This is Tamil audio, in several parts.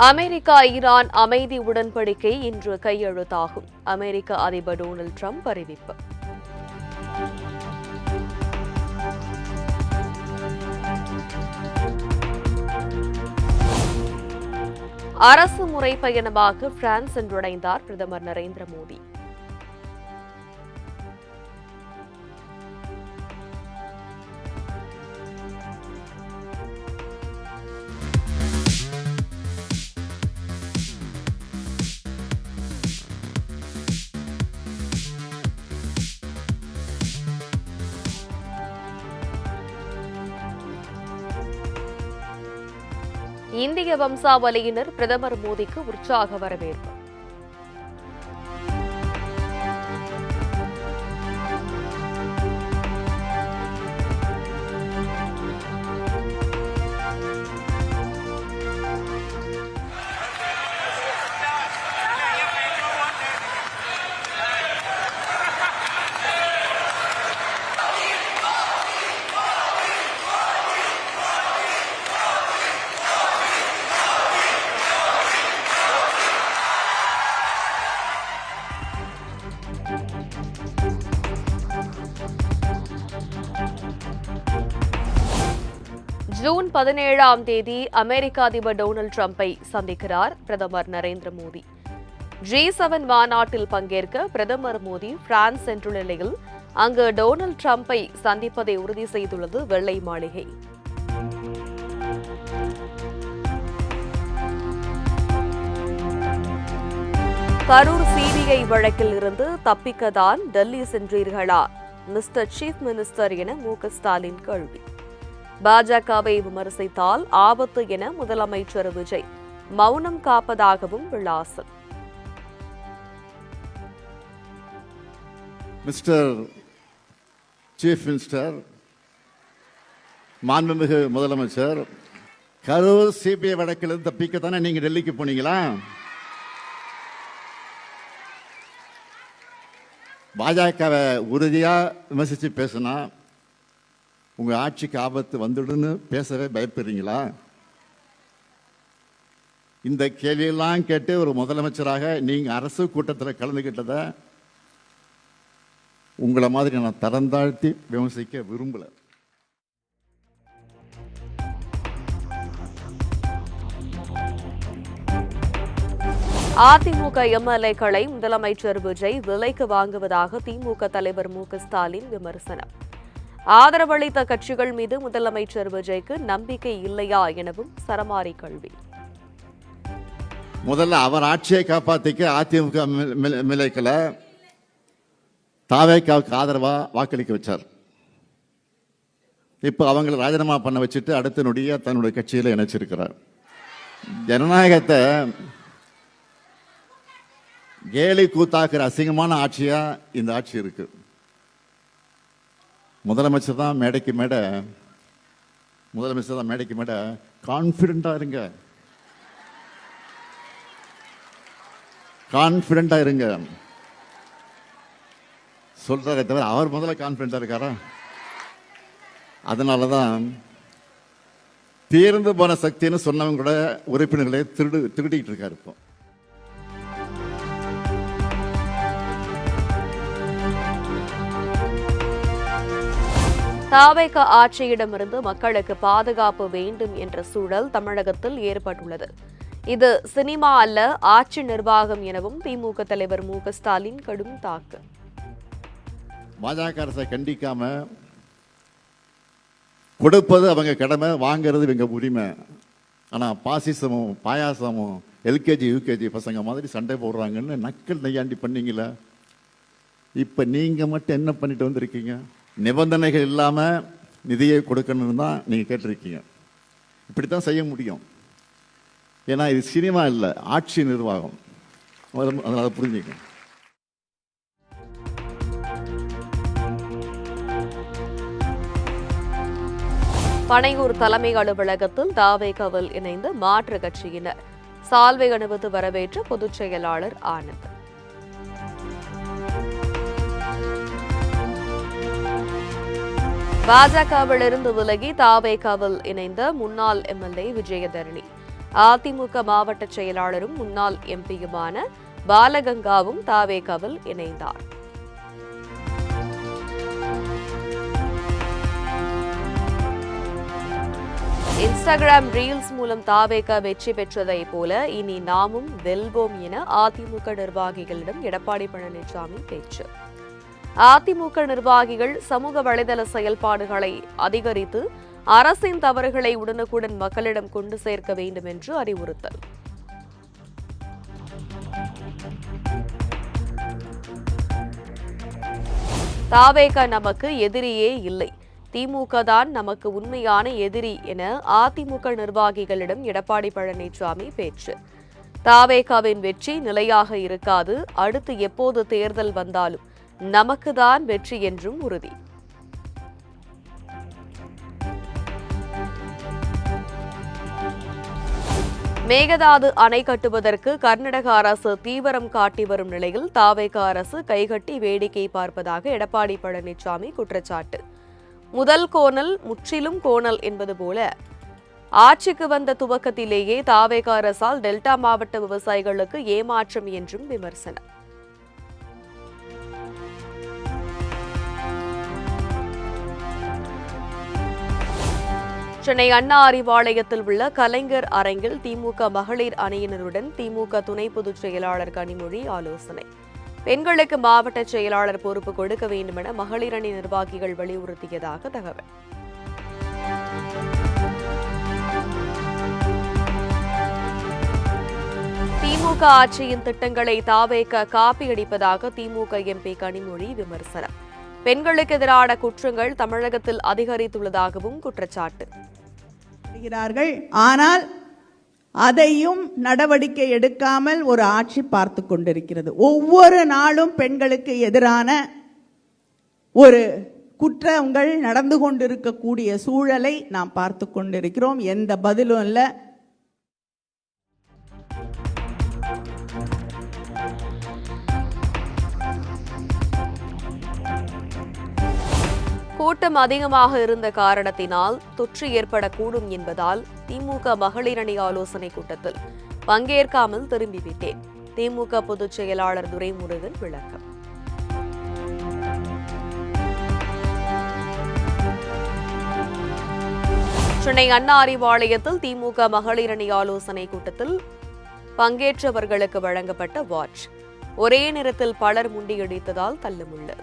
அமெரிக்கா ஈரான் அமைதி உடன்படிக்கை இன்று கையெழுத்தாகும். அமெரிக்க அதிபர் டொனால்ட் ட்ரம்ப் அறிவிப்பு. அரசு முறை பயணமாக பிரான்ஸ் சென்றடைந்தார் பிரதமர் நரேந்திர மோடி. இந்திய வம்சாவளியினர் பிரதமர் மோடிக்கு உற்சாக வரவேற்பு. ஜூன் 17ஆம் தேதி அமெரிக்க அதிபர் டொனால்ட் ட்ரம்பை சந்திக்கிறார் பிரதமர் நரேந்திர மோடி. G7 மாநாட்டில் பங்கேற்க பிரதமர் மோடி பிரான்ஸ் சென்றுள்ள நிலையில் அங்கு டொனால்ட் ட்ரம்பை சந்திப்பதை உறுதி செய்துள்ளது வெள்ளை மாளிகை. கரூர் சிபிஐ வழக்கில் இருந்து தப்பிக்கத்தான் டெல்லி சென்றீர்களா மிஸ்டர் சீஃப் மினிஸ்டர் என மு.க. ஸ்டாலின் கேள்வி. பாஜகவை விமர்சித்தால் ஆபத்து என முதலமைச்சர் விஜய் மௌனம் காப்பதாகவும் விளாசல். மிஸ்டர் சீஃப் மினிஸ்டர், மாண்புமிகு முதலமைச்சர், கரூர் சிபிஐ வழக்கிலிருந்து தப்பிக்கத்தானே நீங்க டெல்லிக்கு போனீங்களா? பாஜகவை உறுதியா விமர்சிச்சு பேசினா உங்க ஆட்சிக்கு ஆபத்து வந்துடுன்னு பேசவே பயப்படுறீங்களா? இந்த கேள்வியெல்லாம் கேட்டு ஒரு முதலமைச்சராக நீங்க அரசு கூட்டத்தில் கலந்துகிட்டத உங்களை மாதிரி நான் தரம் தாழ்த்தி விமர்சிக்க விரும்பல. அதிமுக எம்எல்ஏக்களை முதலமைச்சர் விஜய் விலைக்கு வாங்குவதாக திமுக தலைவர் மு.க. ஸ்டாலின் விமர்சனம். ஆதரவளித்த கட்சிகள் மீது முதலமைச்சர் விஜய்க்கு நம்பிக்கை இல்லையா எனவும் சரமாரி கேள்வி. முதல்ல அவர் ஆட்சியை காப்பாத்திக்க அதிமுக எம்எல்ஏக்களை தாவேக்காவுக்கு ஆதரவா வாக்களிக்க வச்சார். இப்ப அவங்களை ராஜினாமா பண்ண வச்சுட்டு அடுத்த நொடிய தன்னுடைய கட்சியில இணைச்சிருக்கிறார். ஜனநாயகத்தை கேலி கூத்தாக்குற அசிங்கமான ஆட்சியா இந்த ஆட்சி இருக்கு. முதலமைச்சர் தான் மேடைக்கு மேடை கான்பிடண்டா இருங்க சொல்றாரே தவிர அவர் முதல்ல கான்பிடண்டா இருக்காரா? அதனாலதான் தீர்ந்து போன சக்தின்னு சொன்னவங்க கூட உறுப்பினர்களை திருடிட்டு இருக்காரு. இப்போ தாவேக ஆட்சியிடமிருந்து மக்களுக்கு பாதுகாப்பு வேண்டும் என்ற சூழல் தமிழகத்தில் ஏற்பட்டுள்ளது. இது சினிமா அல்ல, ஆட்சி நிர்வாகம் எனவும் திமுக தலைவர் மு.க. ஸ்டாலின் கடும் தாக்கு. பாஜக அரசை கண்டிக்காம கொடுப்பது அவங்க கடமை, வாங்கிறது இவங்க உரிமை. ஆனா பாசிசமும் பாயாசமும் எல்கேஜி யூகேஜி பசங்க மாதிரி சண்டை போடுறாங்கன்னு நக்கல் நையாண்டி பண்ணீங்கள. இப்ப நீங்க மட்டும் என்ன பண்ணிட்டு வந்திருக்கீங்க? நிபந்தனைகள் இல்லாம நிதியை கொடுக்கணும்னு தான் நீங்க கேட்டிருக்கீங்க. இப்படித்தான் செய்ய முடியும். ஏன்னா இது சினிமா இல்லை, ஆட்சி நிர்வாகம். அதனால புரிஞ்சுக்க. பனையூர் தலைமை அலுவலகத்தில் தாவேகவில் இணைந்து மாற்று கட்சியினர் சால்வை அணிவித்து வரவேற்ற பொதுச் செயலாளர் ஆனந்த். பாஜகவிலிருந்து விலகி தாவேகாவில் இணைந்த முன்னாள் எம்எல்ஏ விஜயதரணி அதிமுக மாவட்ட செயலாளரும் முன்னாள் எம்பியுமான பாலகங்காவும் தாவேகாவில் இணைந்தார். இன்ஸ்டாகிராம் ரீல்ஸ் மூலம் தாவேகா வெற்றி பெற்றதை போல இனி நாமும் வெல்வோம் என அதிமுக நிர்வாகிகளிடம் எடப்பாடி பழனிசாமி பேச்சு. அதிமுக நிர்வாகிகள் சமூக வலைதள செயல்பாடுகளை அதிகரித்து அரசின் தவறுகளை உடனுக்குடன் மக்களிடம் கொண்டு சேர்க்க வேண்டும் என்று அறிவுறுத்தல். தாவேகா நமக்கு எதிரியே இல்லை, திமுக தான் நமக்கு உண்மையான எதிரி என அதிமுக நிர்வாகிகளிடம் எடப்பாடி பழனிசாமி பேச்சு. தாவேகாவின் வெற்றி நிலையாக இருக்காது, அடுத்து எப்போது தேர்தல் வந்தாலும் நமக்குதான் வெற்றி என்றும் உறுதி. மேகதாது அணை கட்டுவதற்கு கர்நாடக அரசு தீவிரம் காட்டி வரும் நிலையில் தாவேகா அரசு கைகட்டி வேடிக்கை பார்ப்பதாக எடப்பாடி பழனிசாமி குற்றச்சாட்டு. முதல் கோணல் முற்றிலும் கோணல் என்பது போல ஆட்சிக்கு வந்த துவக்கத்திலேயே தாவேகா அரசால் டெல்டா மாவட்ட விவசாயிகளுக்கு ஏமாற்றம் என்றும் விமர்சனம். சென்னை அண்ணா அறிவாலயத்தில் உள்ள கலைஞர் அரங்கில் திமுக மகளிர் அணியினருடன் திமுக துணை பொதுச் செயலாளர் கனிமொழி ஆலோசனை. பெண்களுக்கு மாவட்ட செயலாளர் பொறுப்பு கொடுக்க வேண்டும் என மகளிர் அணி நிர்வாகிகள் வலியுறுத்தியதாக தகவல். திமுக ஆட்சியின் திட்டங்களை தாவேக காப்பியடிப்பதாக திமுக எம்பி கனிமொழி விமர்சனம். பெண்களுக்கு எதிரான குற்றங்கள் தமிழகத்தில் அதிகரித்துள்ளதாகவும் குற்றச்சாட்டு. ஆனால் அதையும் நடவடிக்கை எடுக்காமல் ஒரு ஆட்சி பார்த்து கொண்டிருக்கிறது. ஒவ்வொரு நாளும் பெண்களுக்கு எதிரான ஒரு குற்றங்கள் நடந்து கொண்டிருக்கக்கூடிய சூழலை நாம் பார்த்து கொண்டிருக்கிறோம். எந்த பதிலும் இல்லை. கூட்டம் அதிகமாக இருந்த காரணத்தினால் தொற்று ஏற்படக்கூடும் என்பதால் திமுக மகளிர் அணி ஆலோசனை கூட்டத்தில் பங்கேற்காமல் திரும்பிவிட்டேன். திமுக பொதுச் செயலாளர் துரைமுருகன் விளக்கம். சென்னை அண்ணா அறிவாலயத்தில் திமுக மகளிர் அணி ஆலோசனை கூட்டத்தில் பங்கேற்றவர்களுக்கு வழங்கப்பட்ட வாட்ச் ஒரே நேரத்தில் பலர் முண்டியடித்ததால் தள்ளுமுள்ளு.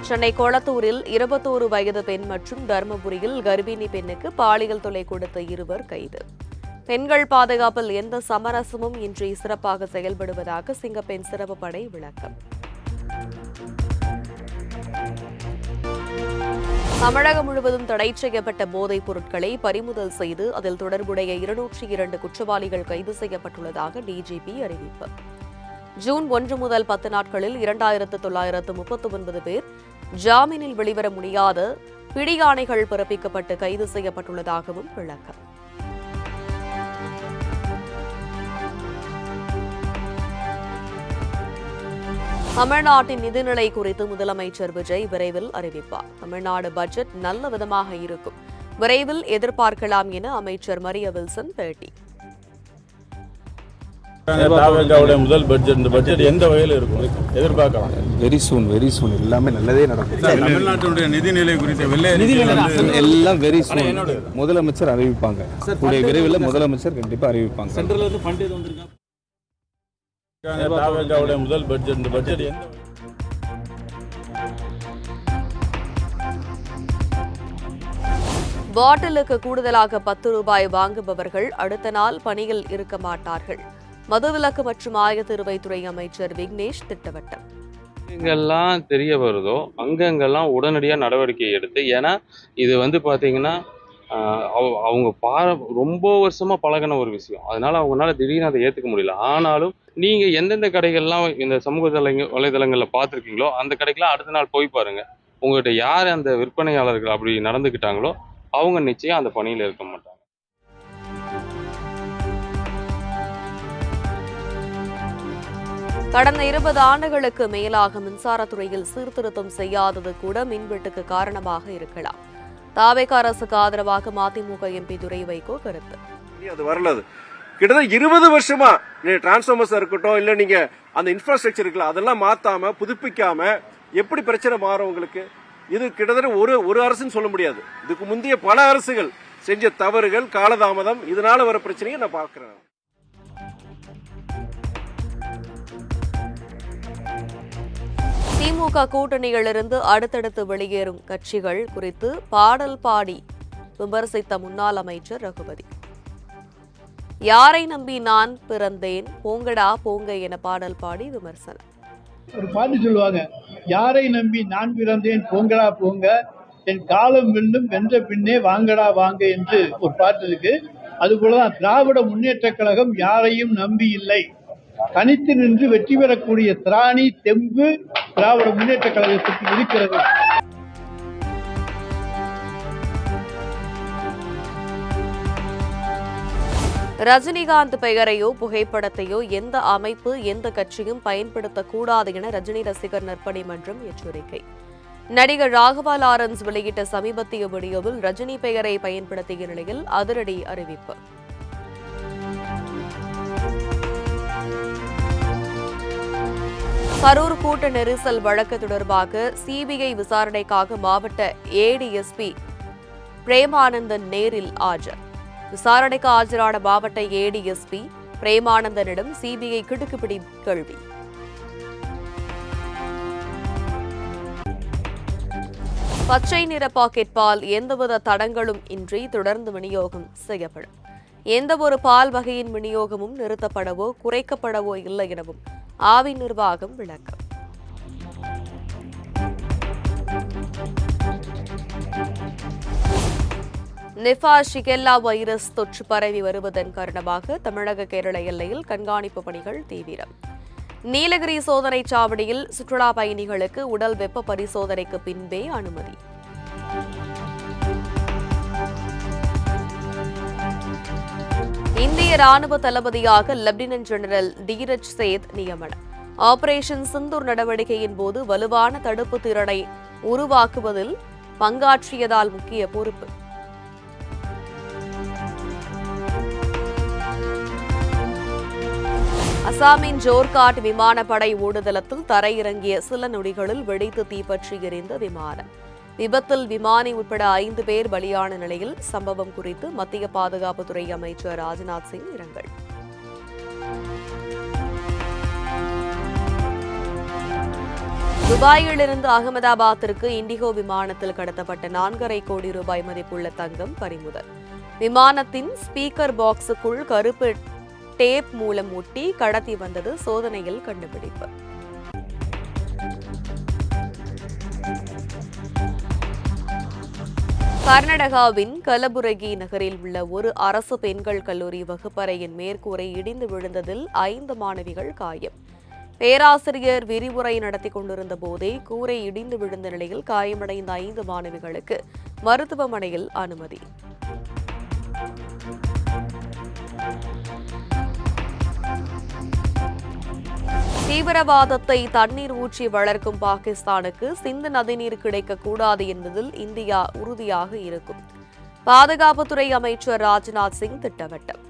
சென்னை கொளத்தூரில் 21 வயது பெண் மற்றும் தருமபுரியில் கர்ப்பிணி பெண்ணுக்கு பாலியல் தொல்லை கொடுத்த இருவர் கைது. பெண்கள் பாதுகாப்பில் எந்த சமரசமும் இன்றி சிறப்பாக செயல்படுவதாக சிங்கப்பெண் சிறப்பு படை விளக்கம். தமிழகம் முழுவதும் தடை செய்யப்பட்ட போதைப் பொருட்களை பறிமுதல் செய்து அதில் தொடர்புடைய 202 குற்றவாளிகள் கைது செய்யப்பட்டுள்ளதாக டிஜிபி அறிவிப்பு. ஜூன் 1 முதல் 10 நாட்களில் 2939 பேர் ஜாமீனில் வெளிவர முடியாத பிடியாணைகள் பிறப்பிக்கப்பட்டு கைது செய்யப்பட்டுள்ளதாகவும் விளக்கம். தமிழ்நாட்டின் நிதிநிலை குறித்து முதலமைச்சர் விஜய் விரைவில் அறிவிப்பார். தமிழ்நாடு பட்ஜெட் நல்ல விதமாக இருக்கும், விரைவில் எதிர்பார்க்கலாம் என அமைச்சர் மரிய வில்சன் பேட்டி. முதல் பட்ஜெட், இந்த பட்ஜெட் எந்த வகையில் இருக்கும் எதிர்பார்க்கலாம்? வெரி சூன் எல்லாமே நல்லதே நடக்கும். தமிழ்நாட்டினுடைய நிதிநிலை குறித்த எல்லாம் வெரி சூன் முதலமைச்சர் அறிவிப்பாங்க. கூடிய விரைவில் முதலமைச்சர் கண்டிப்பாக அறிவிப்பாங்க. சென்ட்ரல் இருந்து ஃபண்ட் எது வந்திருக்கா? முதல் பட்ஜெட், இந்த பட்ஜெட் எந்த பாட்டிலுக்கு கூடுதலாக 10 ரூபாய் வாங்குபவர்கள் அடுத்த நாள் பணியில் இருக்க மாட்டார்கள். மதுவிலக்கு மற்றும் ஆயத்தீர்வைத்துறை அமைச்சர் விக்னேஷ் திட்டவட்டம். எங்கெல்லாம் தெரிய வருதோ அங்கெங்கெல்லாம் உடனடியாக நடவடிக்கை எடுத்து, ஏன்னா இது பார்த்தீங்கன்னா அவங்க ரொம்ப வருஷமாக பழகின ஒரு விஷயம். அதனால அவங்களால திடீர்னு அதை ஏற்றுக்க முடியல. ஆனாலும் நீங்கள் எந்தெந்த கடைகள்லாம் இந்த சமூக வலைதளங்களில் பார்த்துருக்கீங்களோ அந்த கடைக்கெல்லாம் அடுத்த நாள் போய் பாருங்க. உங்கள்கிட்ட யார் அந்த விற்பனையாளர்கள் அப்படி நடந்துக்கிட்டாங்களோ அவங்க நிச்சயம் அந்த பணியில் இருக்க மாட்டாங்க. கடந்த 20 ஆண்டுகளுக்கு மேலாக மின்சாரத்துறையில் சீர்திருத்தம் செய்யாதது கூட மின்வெட்டுக்கு காரணமாக இருக்கலாம். தாவேக அரசுக்கு ஆதரவாக மதிமுக எம்பி துரை வைகோ கருத்து. அது வரல, கிட்டத்தட்ட 20 வருஷமா டிரான்ஸ்ஃபார்மர்ஸ் இருக்கட்டும், இல்ல நீங்க அந்த இன்ஃப்ராஸ்ட்ரக்சர் இருக்குல்ல, அதெல்லாம் மாத்தாம புதுப்பிக்காம எப்படி பிரச்சனை மாறும் உங்களுக்கு? இது கிட்டத்தட்ட ஒரு அரசுன்னு சொல்ல முடியாது. இதுக்கு முந்தைய பல அரசுகள் செஞ்ச தவறுகள், காலதாமதம், இதனால வர பிரச்சனையை நான் பார்க்கிறேன். திமுக கூட்டணியிலிருந்து அடுத்தடுத்து வெளியேறும் கட்சிகள் குறித்து பாடல் பாடி விமர்சித்த முன்னாள் அமைச்சர் ரகுபதி. யாரை நம்பி நான் பிறந்தேன், போங்கடா போங்க என பாடல் பாடி விமர்சனம். ஒரு பாட்டு சொல்லுவாங்க, யாரை நம்பி நான் பிறந்தேன், போங்கடா போங்க, என் காலம் வெல்லும் வென்ற பின்னே வாங்கடா வாங்க என்று ஒரு பாட்டு இருக்கு. அதுபோலதான் திராவிட முன்னேற்ற கழகம் யாரையும் நம்பி இல்லை, தனித்து நின்று வெற்றி பெறக்கூடிய திராணி தெம்பு திராவிட முன்னேற்ற கழகத்துக்கு இருக்கிறது. ரஜினிகாந்த் பெயரையோ புகைப்படத்தையோ எந்த அமைப்பு எந்த கட்சியும் பயன்படுத்தக்கூடாது என ரஜினி ரசிகர் நற்பணி மன்றம் எச்சரிக்கை. நடிகர் ராகவா லாரன்ஸ் வெளியிட்ட சமீபத்திய வீடியோவில் ரஜினி பெயரை பயன்படுத்திய நிலையில் அதிரடி அறிவிப்பு. கரூர் கூட்ட நெரிசல் வழக்கு தொடர்பாக சிபிஐ விசாரணைக்காக மாவட்ட ஏடிஎஸ்பி பிரேமானந்தன் நேரில் ஆஜர். விசாரணைக்கு ஆஜரான மாவட்ட ஏடிஎஸ்பி பிரேமானந்தனிடம் சிபிஐ கிடுக்குப்பிடி கேள்வி. பச்சை நிற பாக்கெட் பால் எந்தவித தடங்களும் இன்றி தொடர்ந்து விநியோகம் செய்யப்படும். எந்தவொரு பால் வகையின் விநியோகமும் நிறுத்தப்படவோ குறைக்கப்படவோ இல்லை எனவும் ஆவி நிர்வாகம் விளக்கம். நிபா ஷிகெல்லா வைரஸ் தொற்று பரவி வருவதன் காரணமாக தமிழக கேரள எல்லையில் கண்காணிப்பு பணிகள் தீவிரம். நீலகிரி சோதனை சாவடியில் சுற்றுலா பயணிகளுக்கு உடல் வெப்ப பரிசோதனைக்கு பின்பே அனுமதி. இந்திய ராணுவ தளபதியாக லெப்டினன்ட் ஜெனரல் தீரஜ் சேத் நியமனம். ஆபரேஷன் சிந்தூர் நடவடிக்கையின் போது வலுவான தடுப்பு திறனை உருவாக்குவதில் பங்காற்றியதால் முக்கிய பொறுப்பு. அசாமின் ஜோர்காட் விமானப்படை ஓடுதளத்தில் தரையிறங்கிய சில நொடிகளில் வெடித்து தீப்பற்றி எரிந்த விமானம். விபத்தில் விமானி உட்பட 5 பேர் பலியான நிலையில் சம்பவம் குறித்து மத்திய பாதுகாப்புத்துறை அமைச்சர் ராஜ்நாத் சிங் இரங்கல். துபாயிலிருந்து அகமதாபாத்திற்கு இண்டிகோ விமானத்தில் கடத்தப்பட்ட 4.5 கோடி ரூபாய் மதிப்புள்ள தங்கம் பறிமுதல். விமானத்தின் ஸ்பீக்கர் பாக்ஸுக்குள் கருப்பு டேப் மூலம் ஒட்டி கடத்தி வந்தது சோதனையில் கண்டுபிடிப்பு. கர்நாடகாவின் கலபுரகி நகரில் உள்ள ஒரு அரசு பெண்கள் கல்லூரி வகுப்பறையின் மேற்கூரை இடிந்து விழுந்ததில் 5 மாணவிகள் காயம். பேராசிரியர் விரிவுரை நடத்தி கொண்டிருந்த போதே கூரை இடிந்து விழுந்த நிலையில் காயமடைந்த 5 மாணவிகளுக்கு மருத்துவமனையில் அனுமதி. தீவிரவாதத்தை தண்ணீர் ஊற்றி வளர்க்கும் பாகிஸ்தானுக்கு சிந்து நதிநீர் கிடைக்கக்கூடாது என்பதில் இந்தியா உறுதியாக இருக்கும். பாதுகாப்புத்துறை அமைச்சர் ராஜ்நாத் சிங் திட்டவட்டம்.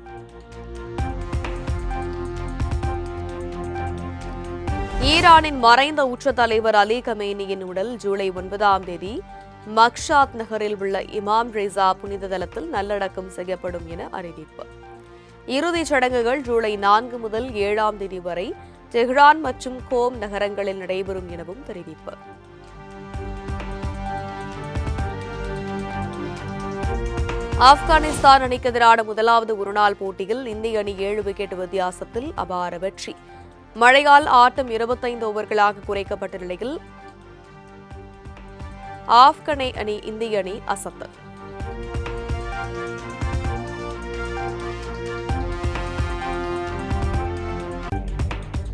ஈரானின் மறைந்த உச்ச தலைவர் அலி கமேனியின் உடல் ஜூலை 9ஆம் தேதி மக்ஷாத் நகரில் உள்ள இமாம் ரெசா புனித தலத்தில் நல்லடக்கம் செய்யப்படும் என அறிவிப்பு. இறுதிச் சடங்குகள் ஜூலை 4 முதல் 7ஆம் தேதி வரை தெஹ்ரான் மற்றும் கோம் நகரங்களில் நடைபெறும் எனவும் தெரிவிப்பு. ஆப்கானிஸ்தான் அணிக்கு எதிரான முதலாவது ஒருநாள் போட்டியில் இந்திய அணி 7 விக்கெட் வித்தியாசத்தில் அபார வெற்றி. மழையால் ஆட்டம் 25 ஓவர்களாக குறைக்கப்பட்ட நிலையில் ஆப்கானை அணி இந்திய அணி அசத்தல்.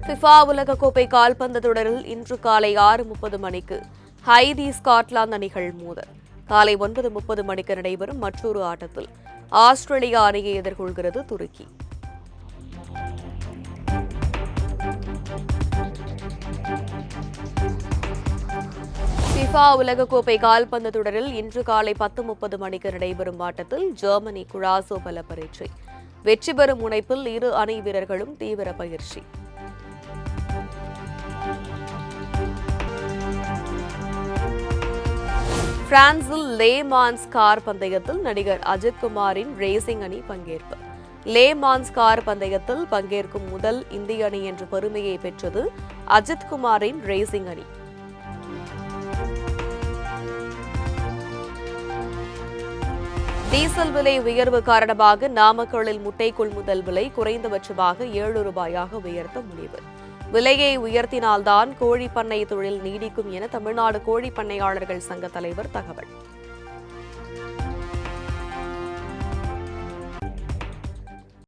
ஃபிஃபா உலகக்கோப்பை கால்பந்து தொடரில் இன்று காலை 6:30 மணிக்கு ஹைதி ஸ்காட்லாந்து அணிகள் மோதல். காலை 9:30 மணிக்கு நடைபெறும் மற்றொரு ஆட்டத்தில் ஆஸ்திரேலியா அணியை எதிர்கொள்கிறது துருக்கி. ஃபிஃபா உலகக்கோப்பை கால்பந்து தொடரில் இன்று காலை 10:30 மணிக்கு நடைபெறும் ஆட்டத்தில் ஜெர்மனி குராசோ பல பரீட்சை. வெற்றி பெறும் முனைப்பில் இரு அணி வீரர்களும் தீவிர பயிற்சி. பிரான்சில் லே மான்ஸ் கார் பந்தயத்தில் நடிகர் அஜித் குமாரின் ரேசிங் அணி பங்கேற்பு. லே மான்ஸ் கார் பந்தயத்தில் பங்கேற்கும் முதல் இந்திய அணி என்ற பெருமையை பெற்றது அஜித் குமாரின் ரேசிங் அணி. டீசல் விலை உயர்வு காரணமாக நாமக்கல்லில் முட்டை கொள்முதல் விலை குறைந்தபட்சமாக 7 ரூபாயாக உயர்த்த முடிவு. விலையை உயர்த்தினால்தான் கோழி பண்ணை தொழில் நீடிக்கும் என தமிழ்நாடு கோழி பண்ணையாளர்கள் சங்க தலைவர் தகவல்.